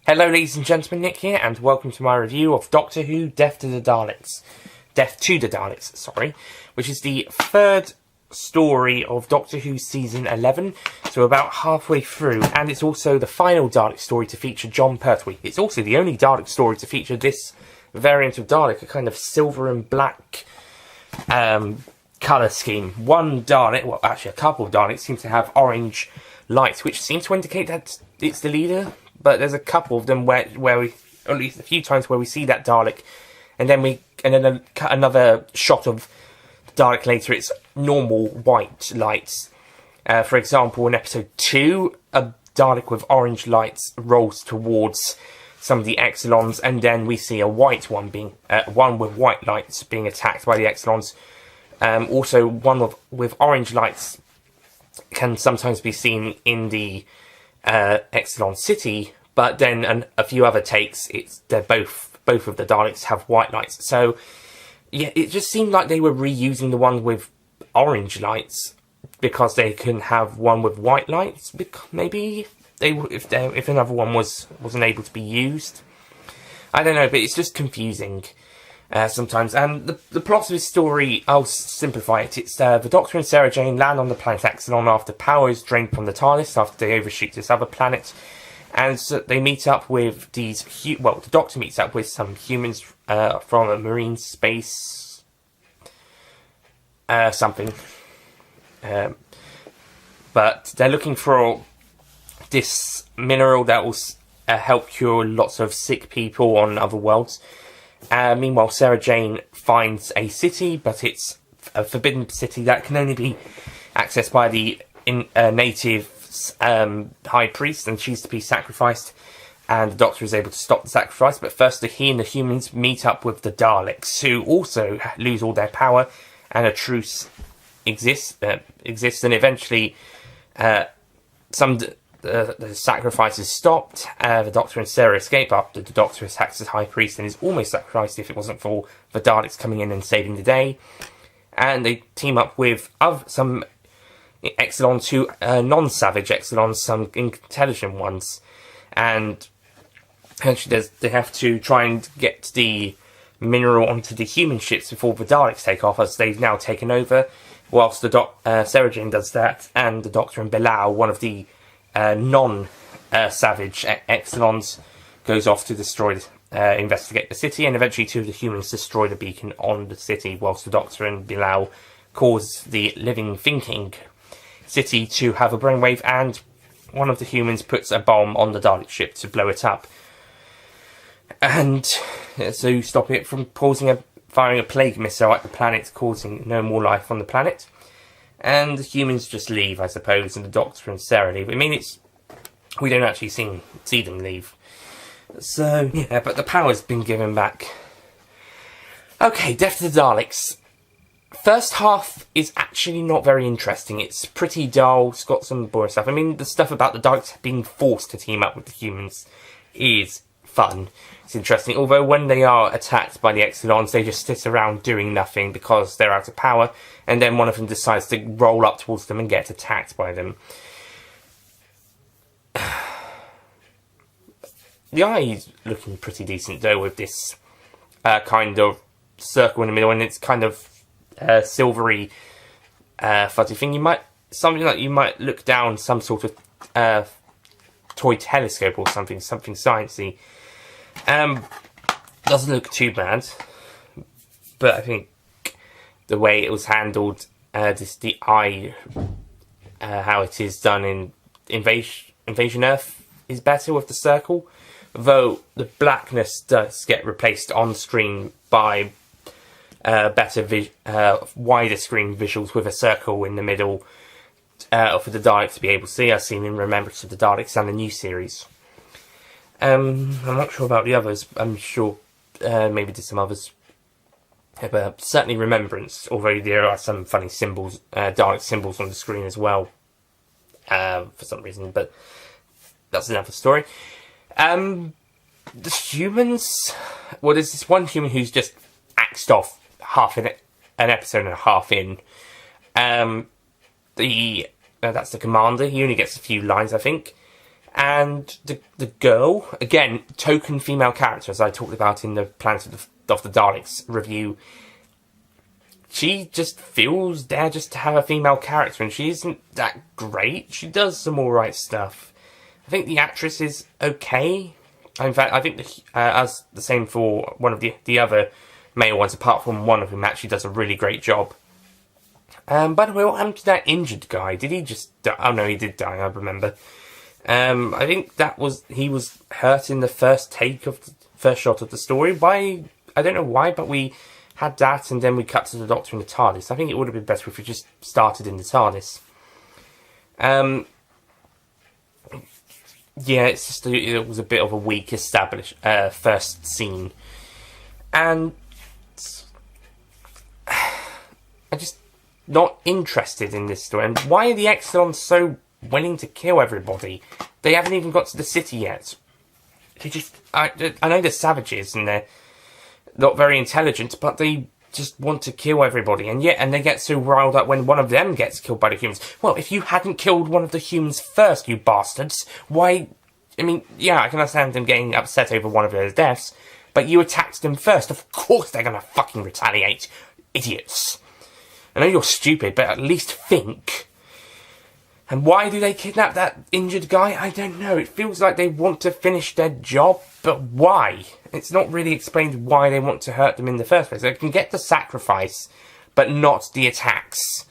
Hello ladies and gentlemen, Nick here, and welcome to my review of Doctor Who Death to the Daleks. Death to the Daleks, sorry. Which is the third story of Doctor Who Season 11, so about halfway through, and it's also the final Dalek story to feature John Pertwee. It's also the only Dalek story to feature this variant of Dalek, a kind of silver and black colour scheme. One Dalek, well actually a couple of Daleks, seem to have orange lights, which seems to indicate that it's the leader. But there's a couple of them where we, at least a few times, where we see that Dalek, and then another shot of the Dalek later. It's normal white lights. For example, in episode 2, a Dalek with orange lights rolls towards some of the Exilons, and then we see a white one one with white lights being attacked by the Exilons. Also, one with orange lights can sometimes be seen in the Exilon City, but then a few other takes, they're both of the Daleks have white lights. So yeah, it just seemed like they were reusing the one with orange lights because they can have one with white lights. Maybe if another one wasn't able to be used, I don't know. But it's just confusing sometimes. And the plot of this story, I'll simplify it. It's the Doctor and Sarah Jane land on the planet Exelon after power is drained from the TARDIS after they overshoot this other planet. And so they meet up with the Doctor meets up with some humans from a marine space something. But they're looking for this mineral that will help cure lots of sick people on other worlds. Meanwhile, Sarah Jane finds a city, but it's a forbidden city that can only be accessed by the native high priest, and she's to be sacrificed. And the Doctor is able to stop the sacrifice, but first he and the humans meet up with the Daleks, who also lose all their power, and a truce exists, and eventually the sacrifice is stopped. The Doctor and Sarah escape after the Doctor attacks the High Priest and is almost sacrificed if it wasn't for the Daleks coming in and saving the day. And they team up with some Exilons, who non-savage Exilons, some intelligent ones. And actually they have to try and get the mineral onto the human ships before the Daleks take off, as they've now taken over. Whilst Sarah Jane does that, and the Doctor and Bilal, one of the non-savage Exilons, goes off to investigate the city, and eventually two of the humans destroy the beacon on the city, whilst the Doctor and Bilal cause the living thinking city to have a brainwave, and one of the humans puts a bomb on the Dalek ship to blow it up. And so stop it from firing a plague missile at the planet, causing no more life on the planet. And the humans just leave, I suppose, and the Doctor and Sarah leave. I mean, we don't actually see them leave. So, yeah, but the power's been given back. Okay, Death to the Daleks. First half is actually not very interesting. It's pretty dull, it's got some boring stuff. I mean, the stuff about the Daleks being forced to team up with the humans is fun. It's interesting, although when they are attacked by the Exilons, they just sit around doing nothing because they're out of power, and then one of them decides to roll up towards them and get attacked by them. The eye is looking pretty decent, though, with this kind of circle in the middle, and it's kind of silvery, fuzzy thing. Something like you might look down some sort of toy telescope or something sciencey. Doesn't look too bad, but I think the way it was handled, the eye, how it is done in Invasion Earth is better with the circle, though the blackness does get replaced on screen by better, wider screen visuals with a circle in the middle for the Daleks to be able to see, as seen in Remembrance of the Daleks and the new series. I'm not sure about the others. I'm sure maybe there's some others. But certainly Remembrance, although there are some funny symbols, Dalek symbols on the screen as well, for some reason, but that's another story. The humans, well, there's this one human who's just axed off half in an episode and a half in. That's the commander. He only gets a few lines, I think. And the girl, again, token female character, as I talked about in the Planet of the Daleks review, she just feels there just to have a female character, and she isn't that great. She does some alright stuff. I think the actress is okay. In fact, I think as the same for one of the other male ones, apart from one of them actually does a really great job. By the way, what happened to that injured guy? Did he just die? Oh no, he did die, I remember. I think he was hurt in the first shot of the story. Why? I don't know why, but we had that, and then we cut to the Doctor in the TARDIS. I think it would have been better if we just started in the TARDIS. Yeah, it's just it was a bit of a weak established first scene, and I'm just not interested in this story. And why are the Exxilons so willing to kill everybody? They haven't even got to the city yet. They just... I know they're savages and they're not very intelligent, but they just want to kill everybody. And they get so riled up when one of them gets killed by the humans. Well, if you hadn't killed one of the humans first, you bastards, why... I mean, yeah, I can understand them getting upset over one of their deaths, but you attacked them first. Of course they're gonna fucking retaliate. Idiots. I know you're stupid, but at least think. And why do they kidnap that injured guy? I don't know. It feels like they want to finish their job, but why? It's not really explained why they want to hurt them in the first place. They can get the sacrifice, but not the attacks.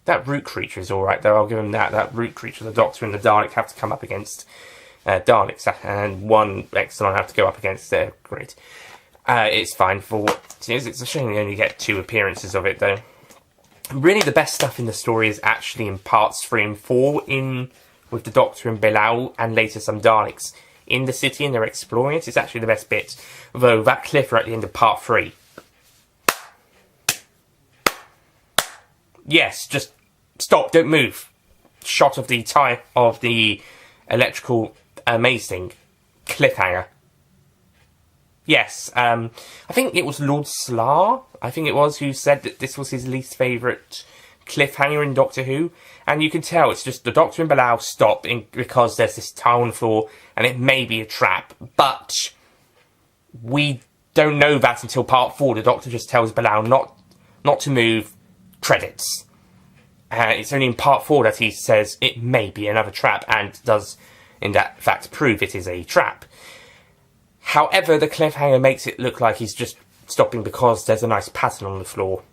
That root creature is alright, though. I'll give them that. That root creature, the Doctor and the Dalek have to come up against Daleks, and one Exxilon have to go up against their grid. It's fine for what it is. It's a shame you only get 2 appearances of it, though. Really, the best stuff in the story is actually in parts 3 and 4, with the Doctor and Bilal, and later some Daleks in the city, and they're exploring it. It's actually the best bit. Though that cliffhanger at the end of part 3. Yes, just stop, don't move. Shot of the electrical maze thing. Cliffhanger. Yes, I think it was Lord Slar, who said that this was his least favourite cliffhanger in Doctor Who. And you can tell it's just the Doctor and Bilal stop because there's this town floor and it may be a trap. But we don't know that until part 4. The Doctor just tells Bilal not to move. Credits. It's only in part 4 that he says it may be another trap, and does in that fact prove it is a trap. However, the cliffhanger makes it look like he's just stopping because there's a nice pattern on the floor.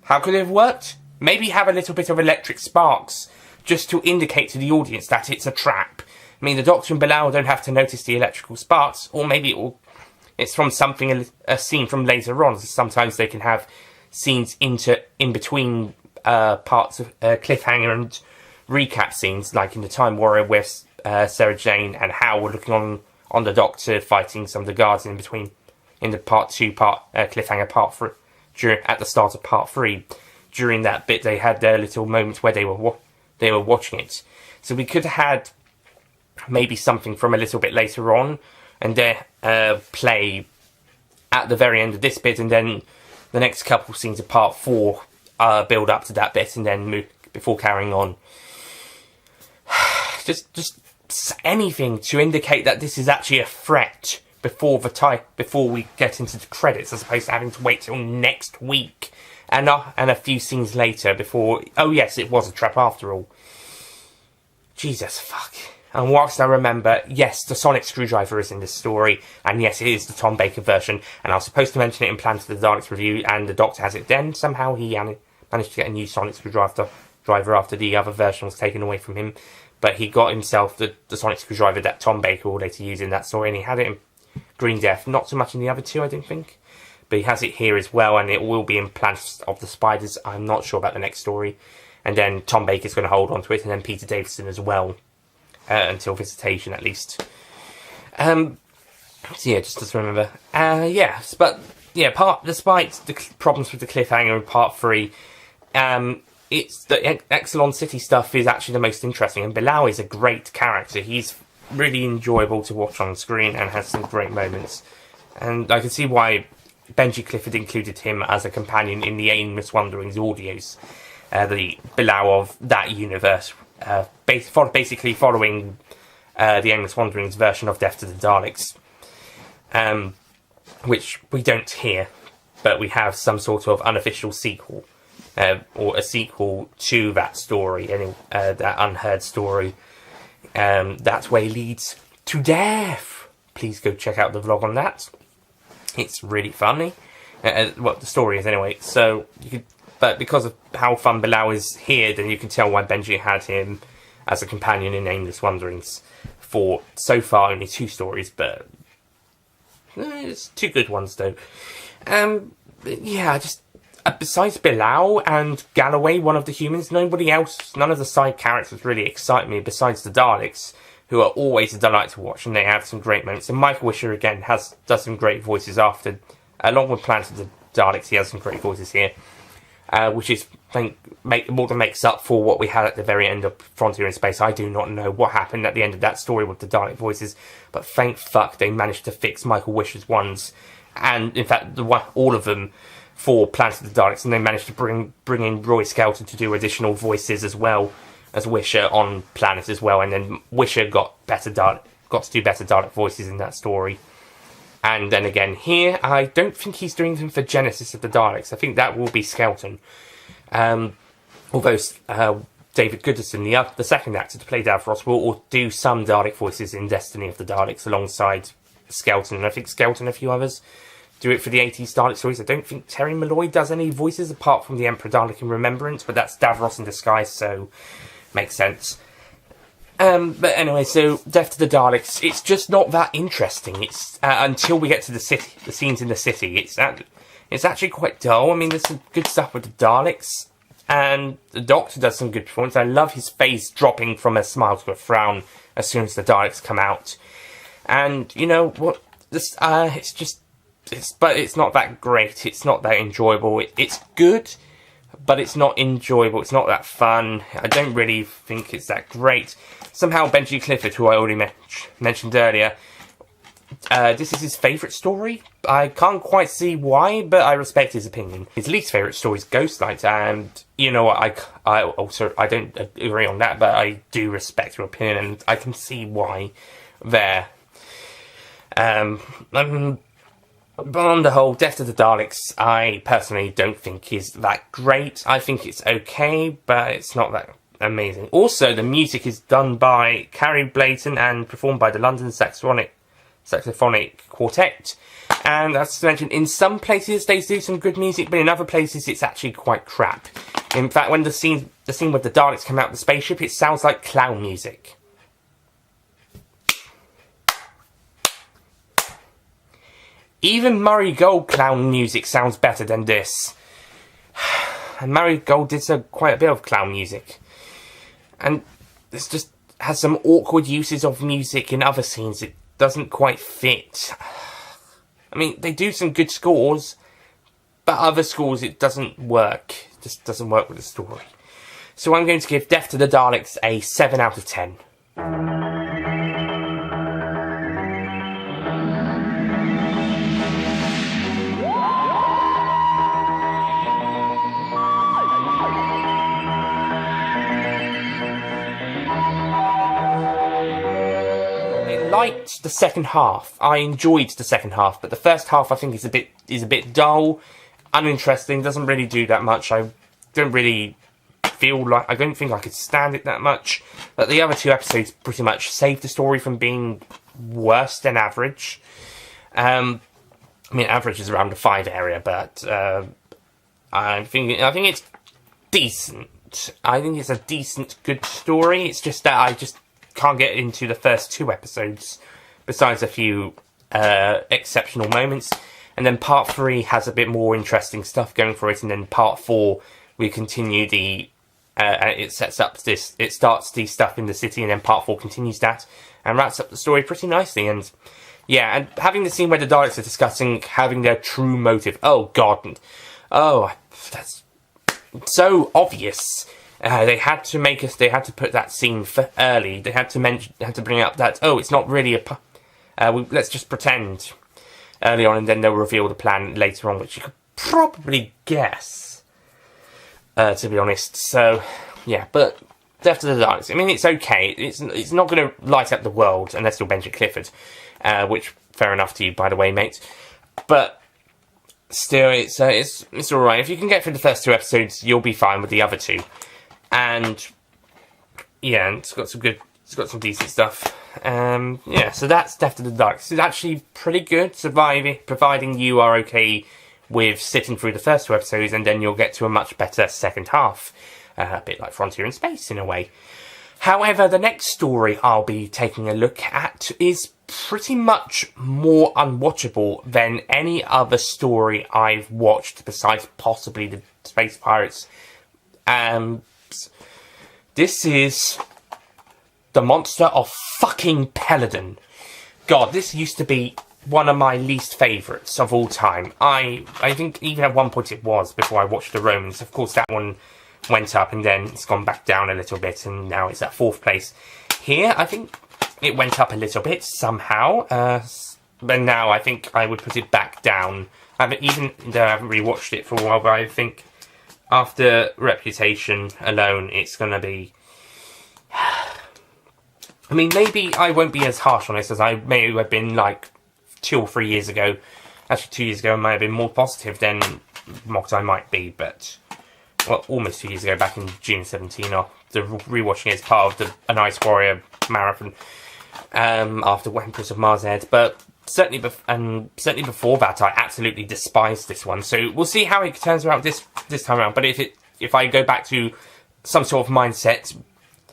How could it have worked? Maybe have a little bit of electric sparks, just to indicate to the audience that it's a trap. I mean, the Doctor and Bilal don't have to notice the electrical sparks, or maybe it's from something, a scene from later on. Sometimes they can have scenes in between parts of cliffhanger and recap scenes, like in the Time Warrior with Sarah Jane and Hal were looking on the Doctor fighting some of the guards in between, in the part 2 cliffhanger part 3, at the start of part 3. During that bit, they had their little moments where they were watching it. So we could have had maybe something from a little bit later on, and then play at the very end of this bit, and then the next couple scenes of part 4 build up to that bit, and then move before carrying on. Just anything to indicate that this is actually a threat before we get into the credits, as opposed to having to wait till next week and a few scenes later before. Oh yes, it was a trap after all. Jesus fuck. And whilst I remember, yes, the sonic screwdriver is in this story, and yes, it is the Tom Baker version, and I was supposed to mention it in Planet of the Daleks review, and the Doctor has it then. Somehow he managed to get a new sonic screwdriver after the other version was taken away from him. But he got himself the sonic screwdriver that Tom Baker will later use in that story, and he had it in Green Death. Not so much in the other 2, I don't think. But he has it here as well, and it will be in Planet of the Spiders. I'm not sure about the next story. And then Tom Baker's going to hold on to it, and then Peter Davison as well. Until Visitation, at least. So yeah, just to remember. Yes, but yeah, despite the problems with the cliffhanger in part 3, it's the Exxilon City stuff is actually the most interesting, and Bilal is a great character. He's really enjoyable to watch on screen and has some great moments. And I can see why Benji Clifford included him as a companion in the Aimless Wanderings audios, the Bilal of that universe, basically following the Aimless Wanderings version of Death to the Daleks, which we don't hear, but we have some sort of unofficial sequel, or a sequel to that story, that unheard story. That way leads to death. Please go check out the vlog on that. It's really funny. Well, the story is anyway. So but because of how fun Bilal is here, then you can tell why Benji had him as a companion in Aimless Wanderings for so far only 2 stories, but it's 2 good ones though. Yeah, just besides Bilal and Galloway, one of the humans, nobody else, none of the side characters really excite me besides the Daleks, who are always a delight to watch, and they have some great moments. And Michael Wisher again does some great voices after, along with Planet of the Daleks. He has some great voices here, which is more than makes up for what we had at the very end of Frontier in Space. I do not know what happened at the end of that story with the Dalek voices, but thank fuck they managed to fix Michael Wisher's ones, and in fact all of them, for Planet of the Daleks, and they managed to bring in Roy Skelton to do additional voices as well as Wisher on Planet as well, and then Wisher got to do better Dalek voices in that story. And then again here, I don't think he's doing them for Genesis of the Daleks. I think that will be Skelton. Although David Goodison, the second actor to play Davros, will do some Dalek voices in Destiny of the Daleks alongside Skelton, and I think Skelton and a few others do it for the 80s Dalek stories. I don't think Terry Malloy does any voices apart from the Emperor Dalek in Remembrance, but that's Davros in disguise, so makes sense. But anyway, so Death to the Daleks, it's just not that interesting. It's until we get to the city, the scenes in the city. It's actually quite dull. I mean, there's some good stuff with the Daleks, and the Doctor does some good performance. I love his face dropping from a smile to a frown as soon as the Daleks come out. And you know what? But it's not that great. It's not that enjoyable. It's good, but it's not enjoyable. It's not that fun. I don't really think it's that great. Somehow Benji Clifford, who I already mentioned earlier, this is his favourite story. I can't quite see why, but I respect his opinion. His least favourite story is Ghostlight, and you know what, I don't agree on that, but I do respect your opinion, and I can see why there. But on the whole, Death to the Daleks, I personally don't think is that great. I think it's okay, but it's not that amazing. Also, the music is done by Carrie Blayton and performed by the London Saxophonic Quartet. And as mentioned, in some places they do some good music, but in other places it's actually quite crap. In fact, when the scene with the Daleks come out of the spaceship, it sounds like clown music. Even Murray Gold clown music sounds better than this. And Murray Gold did quite a bit of clown music. And this just has some awkward uses of music in other scenes. It doesn't quite fit. I mean, they do some good scores, but other scores it doesn't work. It just doesn't work with the story. So I'm going to give Death to the Daleks a 7 out of 10. Liked the second half. I enjoyed the second half, but the first half I think is a bit dull, uninteresting, doesn't really do that much. I don't really feel like, I don't think I could stand it that much. But the other 2 episodes pretty much saved the story from being worse than average. I mean, average is around the 5 area, but I think it's decent. I think it's a decent, good story. It's just that I just can't get into the first 2 episodes, besides a few exceptional moments. And then part 3 has a bit more interesting stuff going for it, and then part 4 we continue it starts the stuff in the city, and then part 4 continues that and wraps up the story pretty nicely. And yeah, and having the scene where the Daleks are discussing having their true motive. Oh god, that's so obvious. They had to put that scene for early. They had to bring up that, it's not really let's just pretend. early on, and then they'll reveal the plan later on, which you could probably guess, to be honest. So, yeah, but Death to the Daleks, I mean, it's okay. It's not going to light up the world unless you're Benjamin Clifford, which, fair enough to you, by the way, mate. But still, it's alright. If you can get through the first 2 episodes, you'll be fine with the other 2. And, yeah, and it's got some decent stuff. Yeah, so that's Death to the Daleks. It's actually pretty good, providing you are okay with sitting through the first 2 episodes, and then you'll get to a much better second half. A bit like Frontier in Space, in a way. However, the next story I'll be taking a look at is pretty much more unwatchable than any other story I've watched, besides possibly the Space Pirates. This is The Monster of fucking Peladon. God, this used to be one of my least favourites of all time. I think even at one point it was, before I watched The Romans. Of course, that one went up and then it's gone back down a little bit, and now it's at 4th place. Here, I think it went up a little bit somehow, but now I think I would put it back down. Even though I haven't rewatched it for a while, but I think after Reputation alone, it's going to be... I mean, maybe I won't be as harsh on this as I may have been like 2 or 3 years ago. Actually, 2 years ago I might have been more positive than what I might be, but... Well, almost 2 years ago, back in June 17, after rewatching it as part of the An Ice Warrior marathon, after Empress of Mars aired. But certainly before that, I absolutely despised this one. So we'll see how it turns out this time around. But if I go back to some sort of mindset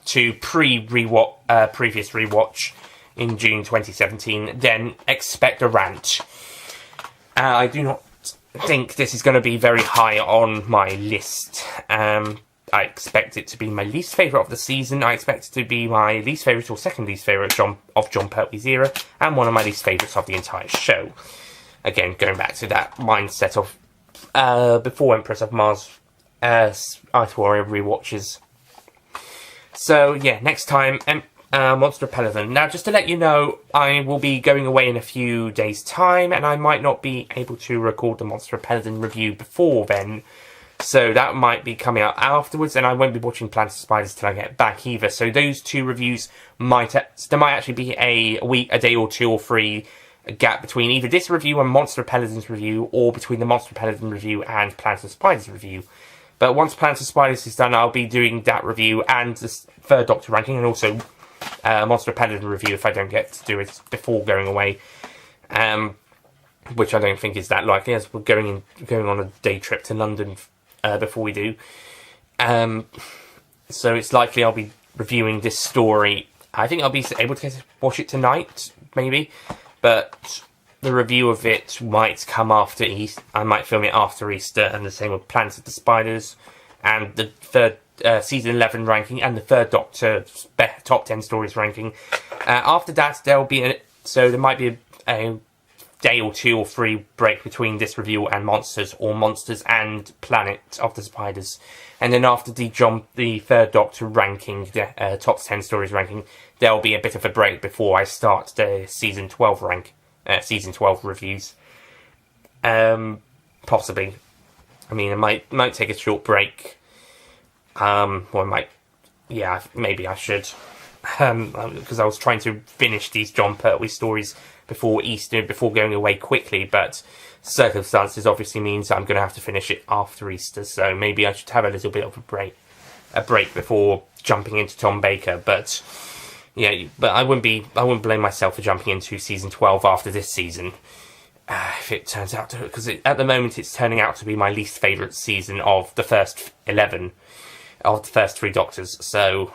to previous rewatch in June 2017, then expect a rant. I do not think this is going to be very high on my list. I expect it to be my least favourite of the season. I expect it to be my least favourite or second least favourite of John Pertwee's era, and one of my least favourites of the entire show. Again, going back to that mindset of before Empress of Mars Ice Warrior rewatches. So yeah, next time, Monster of Peladon. Now, just to let you know, I will be going away in a few days' time, and I might not be able to record the Monster of Peladon review before then. So that might be coming out afterwards, and I won't be watching Planet of Spiders till I get back either. So those 2 reviews there might actually be a day or 2 or 3 gap between either this review and Monster of Peladon's review, or between the Monster of Peladon review and Planet of Spiders review. But once Planet of Spiders is done, I'll be doing that review and the 3rd Doctor ranking, and also Monster of Peladon review if I don't get to do it before going away, which I don't think is that likely, as we're going on a day trip to London before we do. So it's likely I'll be reviewing this story. I think I'll be able to watch it tonight, maybe, but the review of it might come after Easter. I might film it after Easter, and the same with Planet of the Spiders and the 3rd season 11 ranking and the 3rd Doctor top 10 stories ranking. After that, there might be a day or 2 or 3 break between this review and Monsters, or Monsters and Planet of the Spiders. And then after the 3rd Doctor ranking, the top 10 stories ranking, there'll be a bit of a break before I start the season 12 season 12 reviews. Possibly. I mean, I might take a short break. Maybe I should, because I was trying to finish these John Pertwee stories before Easter, before going away quickly, but circumstances obviously means I'm going to have to finish it after Easter, so maybe I should have a little bit of a break before jumping into Tom Baker. But yeah, but I wouldn't blame myself for jumping into season 12 after this season. If it turns out to, because at the moment it's turning out to be my least favourite season of the first 11, of the first 3 Doctors, so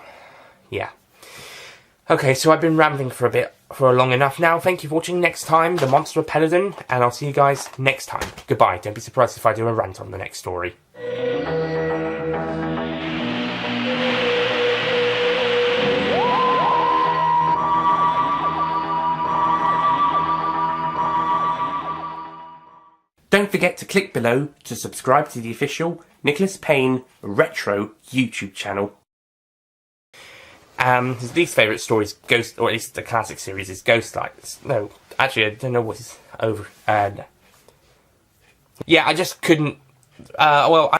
yeah. Okay, so I've been rambling for long enough now. Thank you for watching. Next time, The Monster of Peladon, and I'll see you guys next time. Goodbye. Don't be surprised if I do a rant on the next story. Don't forget to click below to subscribe to the official Nicholas Payne Retro YouTube channel. His least favourite story is Ghost, or at least the classic series, is Ghost Lights. No, Actually, I don't know what is over. Yeah, I just couldn't. Well,